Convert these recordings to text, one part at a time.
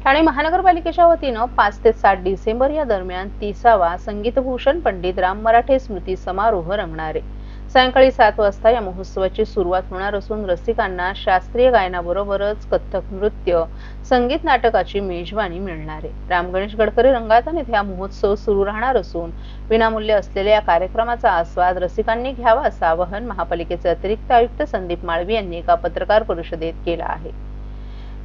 ठाणे महानगरपालिकेच्या वतीनं 5 ते 7 डिसेंबर या दरम्यान 30वा संगीतभूषण पंडित राम मराठे स्मृती समारोह रंगणार आहे। सायंकाळी 7 वाजता या महोत्सवाची सुरुवात होणार असून रसिकांना शास्त्रीय गायनाबरोबरच कथ्थक नृत्य, संगीत नाटकाची मेजवानी मिळणार आहे। राम गणेश गडकरी रंगायतन येथे हा महोत्सव सुरू राहणार असून विनामूल्य असलेल्या या कार्यक्रमाचा आस्वाद रसिकांनी घ्यावा असं आवाहन महापालिकेचे अतिरिक्त आयुक्त संदीप माळवी यांनी एका पत्रकार परिषदेत केलं आहे।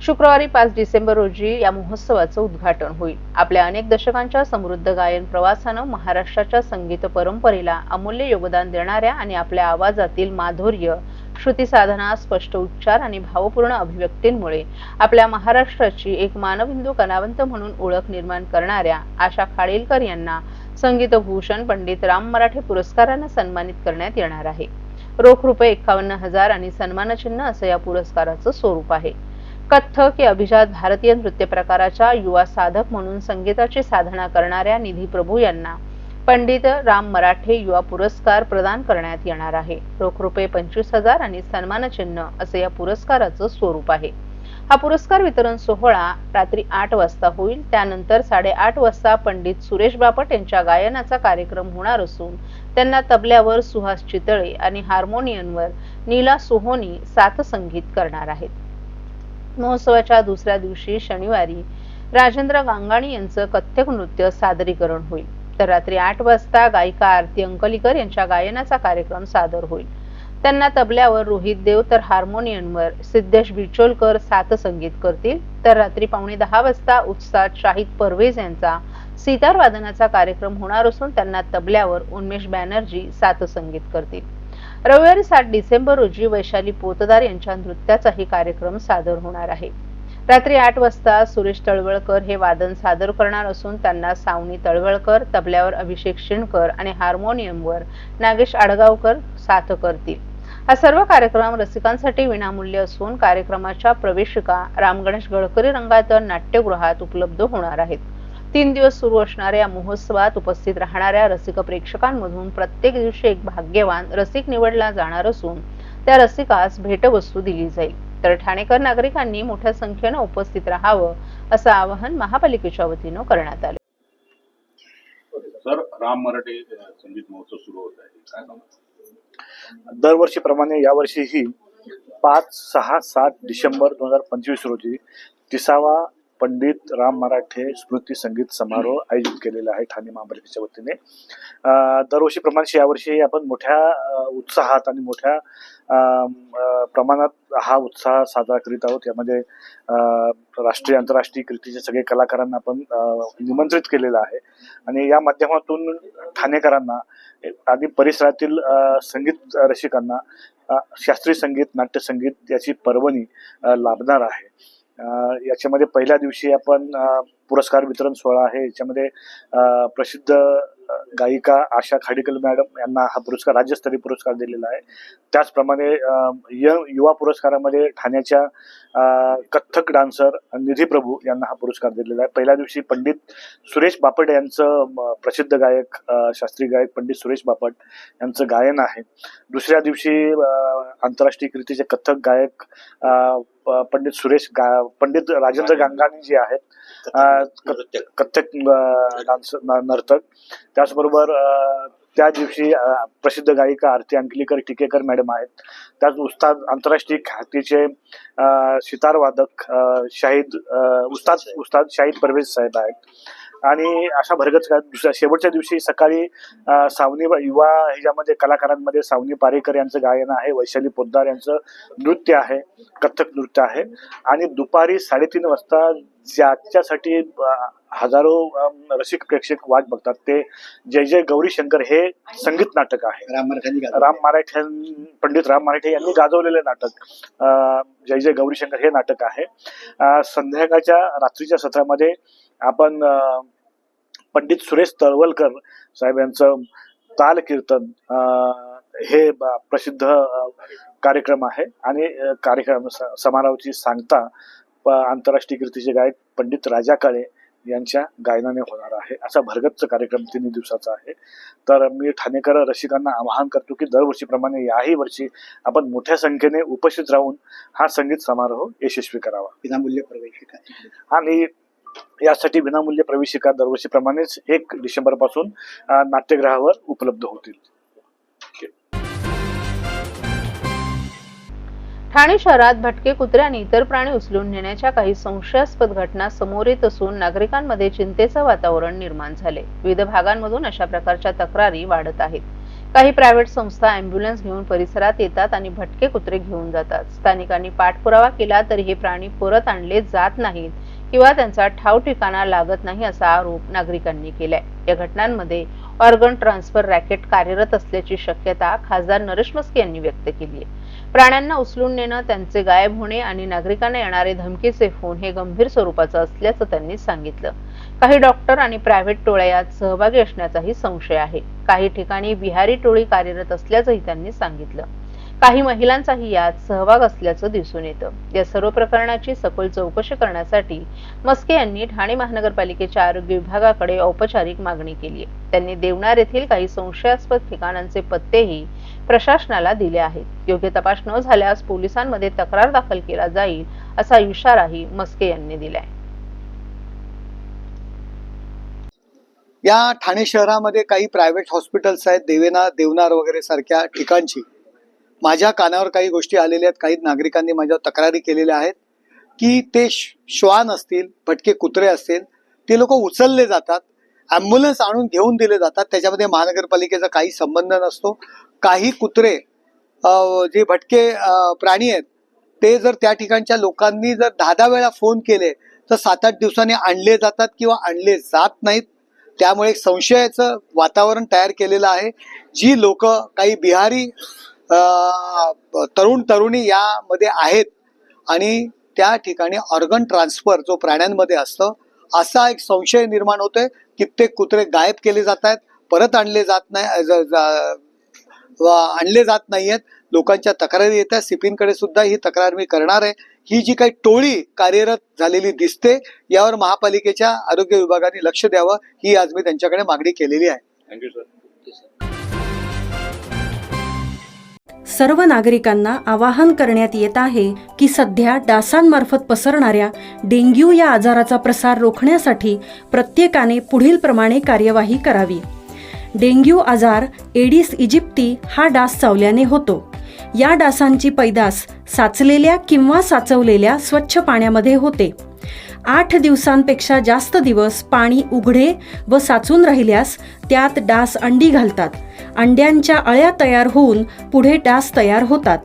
शुक्रवारी 5 डिसेंबर रोजी या महोत्सवाचं उद्घाटन होईल। आपल्या अनेक दशकांच्या समृद्ध गायन प्रवासानं महाराष्ट्राच्या संगीत परंपरेला अमूल्य योगदान देणाऱ्या आणि आपल्या आवाजातील माधुर्य, श्रुती साधना, स्पष्ट उच्चार आणि भावपूर्ण अभिव्यक्तींमुळे आपल्या महाराष्ट्राची एक मानबिंदू कलावंत म्हणून ओळख निर्माण करणाऱ्या आशा खाडीलकर यांना संगीतभूषण पंडित राम मराठे पुरस्काराने सन्मानित करण्यात येणार आहे। रोख रुपये 51,000 आणि सन्मानचिन्ह असं या पुरस्काराचं स्वरूप आहे। कथ्थक या अभिजात भारतीय नृत्य प्रकाराच्या युवा साधक म्हणून संगीताची साधना करणाऱ्या निधी प्रभू यांना पंडित राम मराठे युवा पुरस्कार प्रदान करण्यात येणार आहे। रोख रुपये 25,000 आणि सन्मानचिन्ह असे या पुरस्काराचं स्वरूप आहे। हा पुरस्कार वितरण सोहळा रात्री 8 वाजता होईल। त्यानंतर 8:30 वाजता पंडित सुरेश बापट यांच्या गायनाचा कार्यक्रम होणार असून त्यांना तबल्यावर सुहास चितळे आणि हार्मोनियमवर नीला सोहोनी साथ संगीत करणार आहेत। महोत्सवाच्या दुसऱ्या दिवशी शनिवारी राजेंद्र गांगाणी यांचं कथ्थक नृत्य सादरीकरण होईल, तर रात्री 8 वाजता गायिका आरती अंकलीकर यांच्या गायनाचा कार्यक्रम सादर होईल। त्यांना तबल्यावर रोहित देव तर हार्मोनियमवर सिद्धेश बिचोलकर साथ संगीत करतील, तर रात्री 9:15 वाजता उत्साद शाहिद परवेज यांचा सितार वादनाचा कार्यक्रम होणार असून त्यांना तबल्यावर उन्मेष बॅनर्जी साथ संगीत करतील। रविवारी 7 डिसेंबर रोजी वैशाली पोतदार यांच्या नृत्याचाही कार्यक्रम सादर होणार आहे। रात्री 8 वाजता सुरेश तळवळकर हे वादन सादर करणार असून त्यांना सावनी तळवळकर, तबल्यावर अभिषेक शिणकर आणि हार्मोनियमवर नागेश आडगावकर साथ करतील। हा सर्व कार्यक्रम रसिकांसाठी विनामूल्य असून कार्यक्रमाच्या प्रवेशिका राम गणेश गडकरी रंगायतन नाट्यगृहात उपलब्ध होणार आहेत। 3 दिवस सुरू असणाऱ्या या महोत्सवात उपस्थित राहणाऱ्या रसिक प्रेक्षकांमधून प्रत्येक दिवशी एक भाग्यवान रसिक निवडला जाणार असून त्या रसिकास भेटवस्तू दिली जाईल। तर ठाणेकर नागरिकांनी मोठ्या संख्येने उपस्थित राहावं असं आवाहन महापालिकेच्या वतीनं करण्यात आले। सर, राम मराठे संगीत महोत्सव सुरू होत आहे, काय सांगता? दरवर्षीप्रमाणे यावर्षीही 5, 6, 7 डिसेंबर 2025 रोजी 30वा पंडित राम मराठे स्मृती संगीत समारोह आयोजित केलेला आहे ठाणे महापालिकेच्या वतीने। दरवर्षीप्रमाणे यावर्षी आपण मोठ्या उत्साहात आणि मोठ्या प्रमाणात हा उत्साह साजरा करीत आहोत। यामध्ये राष्ट्रीय आंतरराष्ट्रीय कीर्तीचे सगळे कलाकारांना आपण निमंत्रित केलेलं आहे आणि या माध्यमातून ठाणेकरांना आणि परिसरातील संगीत रसिकांना शास्त्रीय संगीत, नाट्यसंगीत याची पर्वणी लाभणार आहे। याच्यामध्ये पहिल्या दिवशी आपण पुरस्कार वितरण सोहळा आहे। याच्यामध्ये प्रसिद्ध गायिका आशा खाडीलकर मॅडम यांना हा पुरस्कार राज्यस्तरीय पुरस्कार दिलेला आहे। त्याचप्रमाणे युवा पुरस्कारामध्ये ठाण्याच्या कथ्थक डान्सर निधी प्रभू यांना हा पुरस्कार दिलेला आहे। पहिल्या दिवशी पंडित सुरेश बापट यांचं प्रसिद्ध गायक, शास्त्रीय गायक पंडित सुरेश बापट यांचं गायन आहे। दुसऱ्या दिवशी आंतरराष्ट्रीय कीर्तीचे कथ्थक गायक पंडित राजेंद्र गांगाणी जे आहेत कथ्थक डान्स नर्तक। त्याचबरोबर त्या दिवशी प्रसिद्ध गायिका आरती अंकलीकर टिकेकर मॅडम आहेत। त्याच आंतरराष्ट्रीय ख्यातीचे सितार वादक उस्ताद शाहिद परवेज साहेब आहेत। आणि अशा भरगच दुसऱ्या शेवटच्या दिवशी सकाळी सावनी युवा ह्याच्यामध्ये कलाकारांमध्ये सावनी पारेकर यांचं गायन आहे, वैशाली पोतदार यांचं नृत्य आहे, कथ्थक नृत्य आहे आणि दुपारी 3:30 वाजता ज्याच्यासाठी हजारो रसिक प्रेक्षक वाट बघतात ते जय जय गौरी शंकर हे संगीत नाटक आहे। पंडित राम मराठे यांनी गाजवलेले नाटक जय जय गौरी शंकर हे नाटक आहे। संध्याकाळच्या रात्रीच्या सत्रामध्ये आपण पंडित सुरेश तळवलकर साहेब यांचं ताल कीर्तन हे प्रसिद्ध कार्यक्रम आहे आणि कार्यक्रम समारोहाची सांगता आंतरराष्ट्रीय कीर्तीचे गायक पंडित राजा काळे यांच्या गायनाने होणार आहे। असा भरगच्च कार्यक्रम 3 दिवसाचा आहे। तर मी ठाणेकर रसिकांना आवाहन करतो की दरवर्षीप्रमाणे याही वर्षी आपण मोठ्या संख्येने उपस्थित राहून हा संगीत समारोह यशस्वी करावा। विनामूल्य प्रवेश आणि यासाठी विनामूल्य प्रवेशिका दरवर्षीप्रमाणेच 1 डिसेंबरपासून नाट्यगृहावर उपलब्ध होतील. ठाणे शहरात भटके कुत्रे आणि इतर प्राणी उचलून नेण्याच्या काही संशयास्पद घटना समोर येत असून नागरिकांमध्ये चिंतेचं वातावरण निर्माण झाले. विविध भागांमधून अशा प्रकारच्या तक्रारी वाढत आहेत. काही प्रायव्हेट संस्था अँब्युलन्स घेऊन परिसरात येतात आणि भटके कुत्रे घेऊन जातात. स्थानिकांनी पाठपुरावा केला तरी हे प्राणी परत आणले जात नाहीत किंवा त्यांचा ठाव ठिकाणा लागत नाही असा आरोप नागरिकांनी केलाय. या घटनांमध्ये ऑर्गन ट्रान्सफर रॅकेट कार्यरत असल्याची शक्यता खासदार नरेश मस्के यांनी व्यक्त केली आहे. प्राण्यांना उचलून नेणं, त्यांचे गायब होणे आणि नागरिकांना येणारे धमकीचे फोन हे गंभीर स्वरूपाचं असल्याचं त्यांनी सांगितलं. काही डॉक्टर आणि प्रायव्हेट टोळ्या यात सहभागी असण्याचाही संशय आहे. काही ठिकाणी बिहारी टोळी कार्यरत असल्याचंही त्यांनी सांगितलं. काही महिलांचाही यात सहभाग असल्याचं दिसून येतं. या सर्व प्रकरणाची सखोल चौकशी करण्यासाठी मस्के यांनी ठाणे महानगरपालिकेच्या आरोग्य विभागाकडे औपचारिक मागणी केली आहे. त्यांनी देवनार येथील काही संशयास्पद ठिकाणांचे पत्तेही प्रशासनाला दिले आहेत. योग्य तपास न झाल्यास पोलिसांमध्ये तक्रार दाखल केला जाईल असा इशाराही मस्के यांनी दिलाय. या ठाणे शहरामध्ये काही प्रायव्हेट हॉस्पिटल्स आहेत, देवनार वगैरे सारख्या ठिकाणची माझ्या कानावर काही गोष्टी आलेल्या आहेत. काही नागरिकांनी माझ्यावर तक्रारी केलेल्या आहेत की ते श्वान असतील, भटके कुत्रे असतील, ते लोक उचलले जातात, ॲम्ब्युलन्स आणून घेऊन दिले जातात. त्याच्यामध्ये महानगरपालिकेचा काही संबंध नसतो. काही कुत्रे जे भटके प्राणी आहेत ते जर त्या ठिकाणच्या लोकांनी जर 10 वेळा फोन केले तर 7-8 दिवसांनी आणले जातात किंवा आणले जात नाहीत. त्यामुळे एक संशयाचं वातावरण तयार केलेलं आहे. जी लोक काही बिहारी तरुण तरुणी यामध्ये आहेत आणि त्या ठिकाणी ऑर्गन ट्रान्सफर जो प्राण्यांमध्ये असतं असा एक संशय निर्माण होतोय. कित्येक कुत्रे गायब केले जात आहेत, परत आणले जात नाहीयेत. लोकांच्या तक्रारी येतात. सिपींकडे सुद्धा ही तक्रार मी करणार आहे. ही जी काही टोळी कार्यरत झालेली दिसते यावर महापालिकेच्या आरोग्य विभागाने लक्ष द्यावं, ही आज मी त्यांच्याकडे मागणी केलेली आहे. Thank you sir. सर्व नागरिकांना आवाहन करण्यात येत आहे की सध्या डासांमार्फत पसरणाऱ्या डेंग्यू या आजाराचा प्रसार रोखण्यासाठी प्रत्येकाने पुढील प्रमाणे कार्यवाही करावी. डेंग्यू आजार एडिस इजिप्ती हा डास चावल्याने होतो. या डासांची पैदास साचलेल्या किंवा साचवलेल्या स्वच्छ पाण्यामध्ये होते. 8 दिवसांपेक्षा जास्त दिवस पाणी उघडे व साचून राहिल्यास त्यात डास अंडी घालतात. अंड्यांच्या अळ्या तयार होऊन पुढे डास तयार होतात.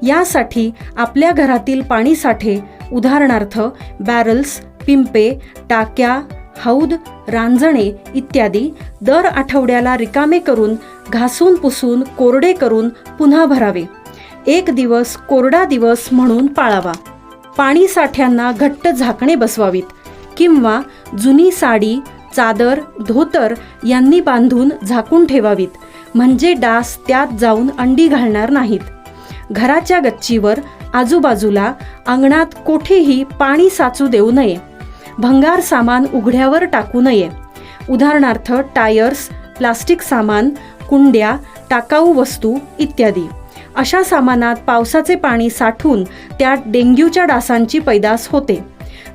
यासाठी आपल्या घरातील पाणी साठे उदाहरणार्थ बॅरल्स, पिंपे, टाक्या, हौद, रांजणे इत्यादी दर आठवड्याला रिकामे करून घासून पुसून कोरडे करून पुन्हा भरावे. 1 दिवस कोरडा दिवस म्हणून पाळावा. पाणी साठ्यांना घट्ट झाकणे बसवावीत किंवा जुनी साडी, चादर, धोतर यांनी बांधून झाकून ठेवावीत, म्हणजे डास त्यात जाऊन अंडी घालणार नाहीत. घराच्या गच्चीवर, आजूबाजूला, अंगणात कोठेही पाणी साचू देऊ नये. भंगार सामान उघड्यावर टाकू नये. उदाहरणार्थ टायर्स, प्लास्टिक सामान, कुंड्या, टाकाऊ वस्तू इत्यादी. अशा सामानात पावसाचे पाणी साठून त्यात डेंग्यूच्या डासांची पैदास होते.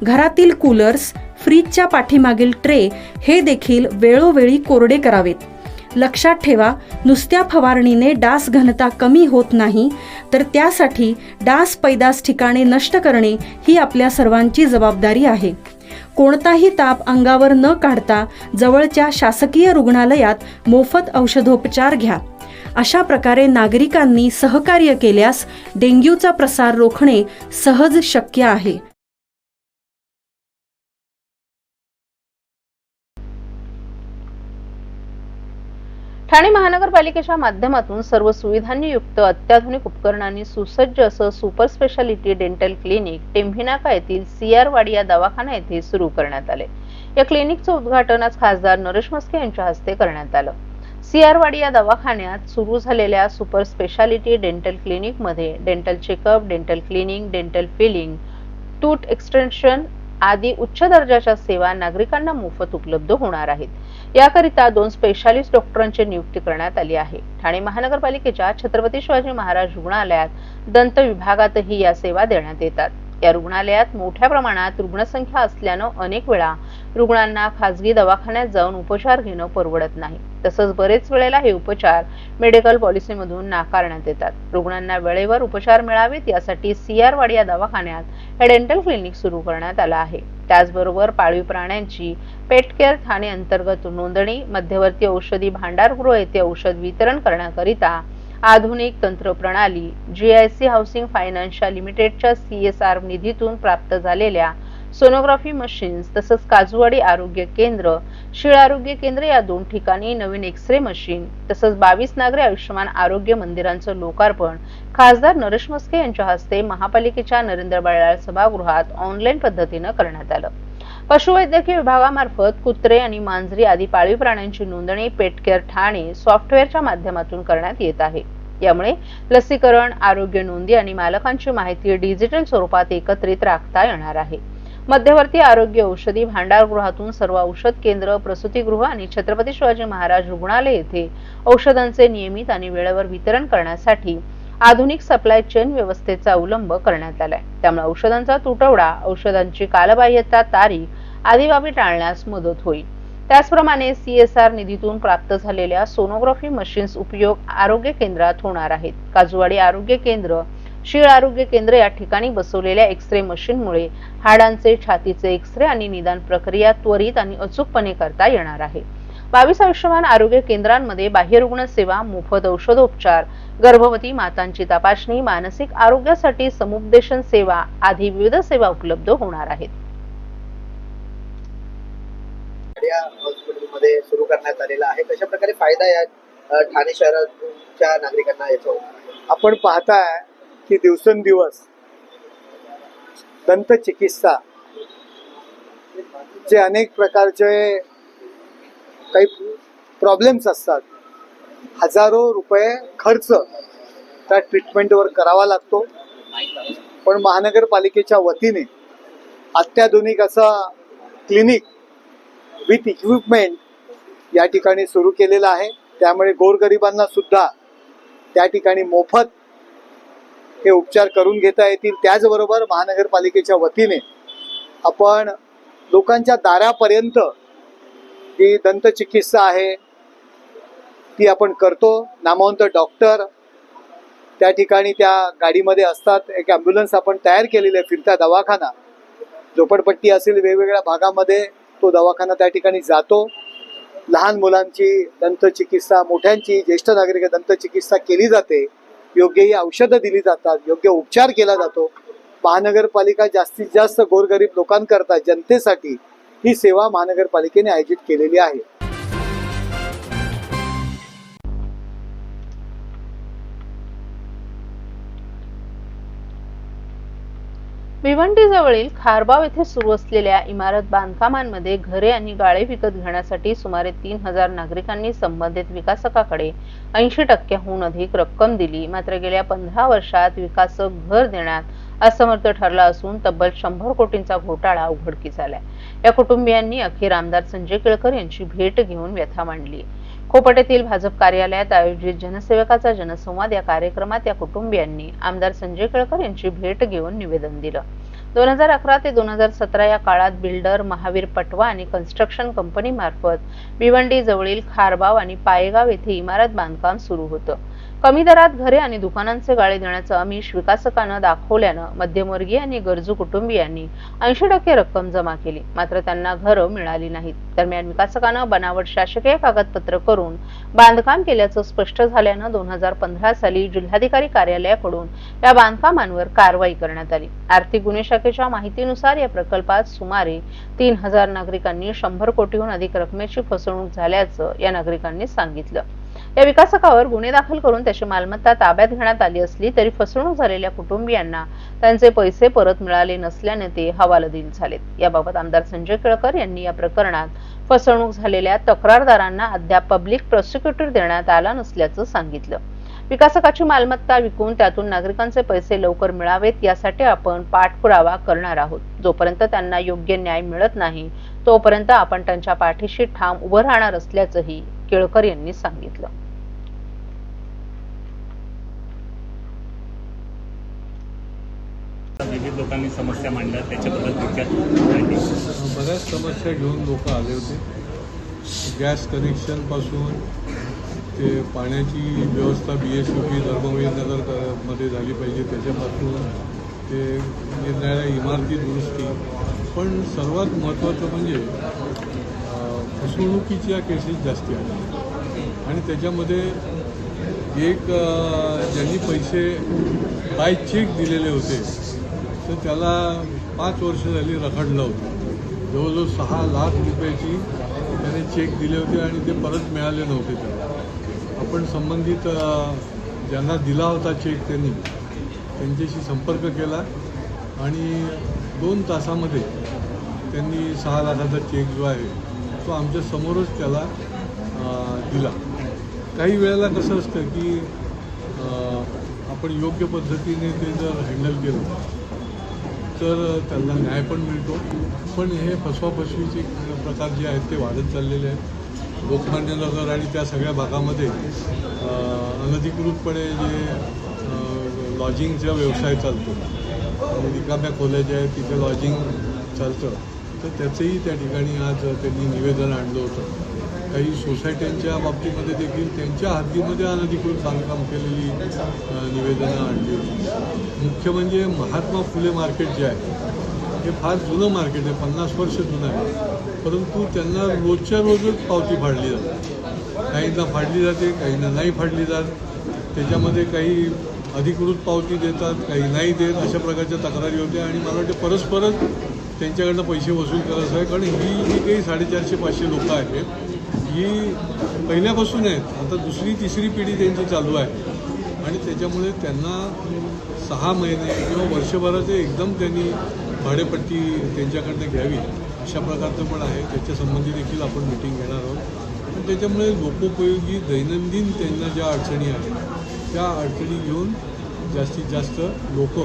घरातील कूलर्स, फ्रीजच्या पाठीमागील ट्रे हे देखील वेळोवेळी कोरडे करावेत. लक्षात ठेवा, नुसत्या फवारणीने डास घनता कमी होत नाही, तर त्यासाठी डास पैदास ठिकाणे नष्ट करणे ही आपल्या सर्वांची जबाबदारी आहे. कोणताही ताप अंगावर न काढता जवळच्या शासकीय रुग्णालयात मोफत औषधोपचार घ्या. अशा प्रकारे नागरिकांनी सहकार्य केल्यास डेंग्यूचा प्रसार रोखणे सहज शक्य आहे. ठाणे महानगरपालिकेच्या माध्यमातून सर्व सुविधांनी युक्त अत्याधुनिक उपकरणांनी सुसज्ज असं सुपर स्पेशालिटी डेंटल क्लिनिक टेंभिनाका येथील CR वाडी या दवाखाना येथे सुरू करण्यात आले. या क्लिनिकचं उद्घाटन आज खासदार नरेश मस्के यांच्या हस्ते करण्यात आलं. CR वाडी या दवाखान्यात सुरू झालेल्या सुपर स्पेशालिटी डेंटल क्लिनिक मध्ये dental checkup, dental cleaning, dental filling, tooth extension आदी उच्च दर्जाच्या सेवा नागरिकांना मोफत उपलब्ध होणार आहेत. याकरिता 2 स्पेशालिस्ट डॉक्टरांची नियुक्ती करण्यात आली आहे. ठाणे महानगरपालिकेच्या छत्रपती शिवाजी महाराज रुग्णालयात दंत विभागातही या सेवा देण्यात येतात. या रुग्णालयात मोठ्या प्रमाणात रुग्णसंख्या असल्यानं अनेक वेळा रुग्णांना खासगी दवाखान्यात जाऊन उपचार घेणं परवडत नाही. तसंच बरेच वेळेला हे उपचार मेडिकल पॉलिसीमधून नाकारण्यात येतात. रुग्णांना वेळेवर उपचार मिळावेत यासाठी CR वाडी या दवाखान्यात हे डेंटल क्लिनिक सुरू करण्यात आलं आहे. त्याचबरोबर पाळीव प्राण्यांची पेट केअर ठाणे अंतर्गत नोंदणी, मध्यवर्ती औषधी भांडारगृह येथे औषध वितरण करण्याकरिता आधुनिक तंत्रप्रणाली, GIC हाऊसिंग फायनान्शियल लिमिटेडच्या CSR निधीतून प्राप्त झालेल्या सोनोग्राफी मशीन्स, तसंच काजूवाडी आरोग्य केंद्र, शीळ आरोग्य केंद्र या 2 ठिकाणी नवीन एक्स-रे मशीन, तसंच 22 नागरी आयुष्यमान आरोग्य मंदिरांचं लोकार्पण खासदार नरेश म्हस्के यांच्या हस्ते महापालिकेच्या नरेंद्र बल्लाळ सभागृहात ऑनलाईन पद्धतीनं करण्यात आलं. पशुवैद्यकीय विभागामार्फत कुत्रे आणि मांजरी आदी पाळीव प्राण्यांची नोंदणी पेट केअर ठाणे सॉफ्टवेअरच्या माध्यमातून करण्यात येत आहे. यामुळे लसीकरण, आरोग्य नोंदी आणि मालकांची माहिती डिजिटल स्वरूपात एकत्रित राखता येणार आहे. मध्यवर्ती आरोग्य औषधी भांडारगृहातून सर्व औषध केंद्र, प्रसूतीगृह आणि छत्रपती शिवाजी महाराज रुग्णालय येथे औषधांचे नियमित आणि वेळेवर वितरण करण्यासाठी आधुनिक सप्लाय चेन व्यवस्थेचा अवलंब करण्यात आलाय. त्यामुळे औषधांचा तुटवडा, औषधांची कालबाह्यता, तारीख आदी बाबी टाळण्यास मदत होईल. त्याचप्रमाणे CSR निधीतून प्राप्त झालेल्या सोनोग्राफी मशीन्स उपयोग आरोग्य केंद्रात होणार आहेत. काजूवाडी आरोग्य केंद्र, शीळ आरोग्य केंद्र या ठिकाणी बसवलेल्या एक्स-रे मशीनमुळे हाडांचे, छातीचे एक्स-रे आणि निदान प्रक्रिया त्वरित आणि अचूकपणे करता येणार आहे. 22 आयुष्यमान आरोग्य केंद्रांमध्ये बाह्य रुग्ण सेवा, मोफत औषधोपचार, गर्भवती मातांची तपासणी, मानसिक आरोग्यासाठी समुपदेशन सेवा आदी विविध सेवा उपलब्ध होणार आहेत. हॉस्पिटलमध्ये सुरू करण्यात आलेला आहे. कशा प्रकारे फायदा या ठाणे शहराच्या नागरिकांना याचा होणार आहे? आपण पाहताय की दिवसेंदिवस दंत चिकित्सा जे अनेक प्रकारचे काही प्रॉब्लेम्स असतात, हजारो रुपये खर्च त्या ट्रीटमेंटवर करावा लागतो. पण महानगरपालिकेच्या वतीने अत्याधुनिक असं क्लिनिक विथ इक्विपमेंट या ठिकाणी सुरू केलेलं आहे. त्यामुळे गोरगरिबांना सुद्धा त्या ठिकाणी मोफत हे उपचार करून घेता येतील. त्याचबरोबर महानगरपालिकेच्या वतीने आपण लोकांच्या दारापर्यंत जी दंत चिकित्सा आहे ती आपण करतो. नामवंत डॉक्टर त्या ठिकाणी त्या गाडीमध्ये असतात. एक ॲम्ब्युलन्स आपण तयार केलेली आहे, फिरता दवाखाना. झोपडपट्टी असेल, वेगवेगळ्या भागामध्ये तो दवाखाना त्या ठिकाणी जातो. लहान मुलांची दंत चिकित्सा, मोठ्यांची, ज्येष्ठ नागरिक दंत चिकित्सा केली जाते. योग्य ही औषधं दिली जातात, योग्य उपचार केला जातो. महानगरपालिका जास्तीत जास्त गोरगरीब लोकांकरता, जनतेसाठी ही सेवा महानगरपालिकेने आयोजित केलेली आहे. भिवंडी जवळील खारबाव येथे सुरू असलेल्या इमारत बांधकामांमध्ये घरे आणि गाळे विकत घेण्यासाठी सुमारे 3000 नागरिकांनी संबंधित विकासकाकडे 80%हून अधिक रक्कम दिली. मात्र गेल्या 15 वर्षात विकासक घर देण्यात असमर्थ ठरला असून तब्बल 100 कोटींचा घोटाळा उघडकीस आलाय. या कुटुंबियांनी अखेर आमदार संजय केळकर यांची भेट घेऊन व्यथा मांडली. खोपट येथील भाजप कार्यालयात आयोजित जनसेवकाचा जनसंवाद या कार्यक्रमात या कुटुंबियांनी आमदार संजय केळकर यांची भेट घेऊन निवेदन दिलं. 2011 ते 2017 या काळात बिल्डर महावीर पटवा आणि कन्स्ट्रक्शन कंपनी मार्फत भिवंडी जवळील खारबाव आणि पायगाव येथे इमारत बांधकाम सुरू होतं. कमी दरात घरे आणि दुकानांचे गाळे देण्याचं आमिष विकासकानं दाखवल्यानं मध्यमवर्गीय आणि गरजू कुटुंबियांनी 80% रक्कम जमा केली. मात्र त्यांना घरं मिळाली नाहीत. दरम्यान विकासकानं बनावट शासकीय कागदपत्र करून बांधकाम केल्याचं स्पष्ट झाल्यानं 2015 साली जिल्हाधिकारी कार्यालयाकडून या बांधकामांवर कारवाई करण्यात आली. आर्थिक गुन्हे शाखेच्या माहितीनुसार या प्रकल्पात सुमारे 3000 नागरिकांनी 100 कोटीहून अधिक रकमेची फसवणूक झाल्याचं या नागरिकांनी सांगितलं. या विकासकावर गुन्हे दाखल करून त्याची मालमत्ता ताब्यात घेण्यात आली असली तरी फसवणूक झालेल्या कुटुंबियांना त्यांचे पैसे परत मिळाले नसल्याने ते हवालदिल झालेत. याबाबत आमदार संजय केळकर यांनी या प्रकरणात फसवणूक झालेल्या तक्रारदारांना अद्याप पब्लिक प्रॉसिक्युटर देण्यात आला नसल्याचं सांगितलं. विकासकाची मालमत्ता विकून त्यातून नागरिकांचे पैसे लवकर मिळावेत यासाठी आपण पाठपुरावा करणार आहोत. जोपर्यंत त्यांना योग्य न्याय मिळत नाही तोपर्यंत आपण त्यांच्या पाठीशी ठाम उभं राहणार असल्याचंही केळकर यांनी सांगितलं. विविध लोकांनी समस्या मांडल्या त्याच्याबद्दल थोडक्यात माहिती. बऱ्याच समस्या घेऊन लोक आले होते. गॅस कनेक्शनपासून ते पाण्याची व्यवस्था BSUP धर्मवीरनगरमध्ये झाली पाहिजे त्याच्यापासून ते निरनिराळ्या इमारती दुरुस्ती, पण सर्वात महत्त्वाचं म्हणजे फसवणुकीच्या केसेस जास्ती आल्या आणि त्याच्यामध्ये एक ज्यांनी पैसे बाय चेक दिलेले होते तर त्याला 5 वर्ष झाली रखडलं होतं. जवळजवळ 6 लाख रुपयाची त्याने चेक दिले होते आणि ते परत मिळाले नव्हते त्याला. आपण संबंधित ज्यांना दिला होता चेक त्यांच्याशी संपर्क केला आणि 2 तासामध्ये त्यांनी 6 लाखाचा चेक जो आहे तो आमच्या समोरच त्याला दिला. काही वेळेला कसं असतं की आपण योग्य पद्धतीने ते जर हँडल केलं तर त्यांना न्याय पण मिळतो, पण हे फसवाफसवीचे प्रकार जे आहेत ते वाढत चाललेले आहेत. लोकमान्य नगर आणि त्या सगळ्या भागामध्ये अनधिकृतपणे जे लॉजिंगचा व्यवसाय चालतो, रिकाम्या खोल्या ज्या आहेत तिथे लॉजिंग चालतं, तर त्याचंही त्या ठिकाणी आज त्यांनी निवेदन आणलं होतं. काही सोसायट्यांच्या बाबतीमध्ये देखील त्यांच्या हद्दीमध्ये अनधिकृत बांधकाम केलेली निवेदनं आणली होती. मुख्य म्हणजे महात्मा फुले मार्केट जे आहे हे फार जुनं मार्केट आहे, 50 वर्ष जुनं आहे, परंतु त्यांना रोजच्या रोजच पावती फाडली जाते. काहींना फाडली जाते, काहींना नाही फाडली जात. त्याच्यामध्ये काही अधिकृत पावती देतात, काही नाही देत, अशा प्रकारच्या तक्रारी होत्या आणि मला वाटते परस्परच त्यांच्याकडनं पैसे वसूल करायचं आहे. कारण ही जी काही 450-500 लोकं आहेत ही पहिल्यापासून आहेत, आता 2री-3री पिढी त्यांची चालू आहे आणि त्याच्यामुळे त्यांना 6 महिने किंवा वर्षभराचे एकदम त्यांनी भाडेपट्टी त्यांच्याकडनं घ्यावी अशा प्रकारचं पण आहे. त्याच्यासंबंधी देखील आपण मिटिंग घेणार आहोत. पण त्याच्यामुळे लोकोपयोगी दैनंदिन त्यांना ज्या अडचणी आहेत त्या अडचणी घेऊन जास्तीत जास्त लोक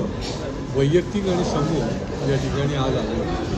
वैयक्तिक आणि समूह या ठिकाणी आज आले.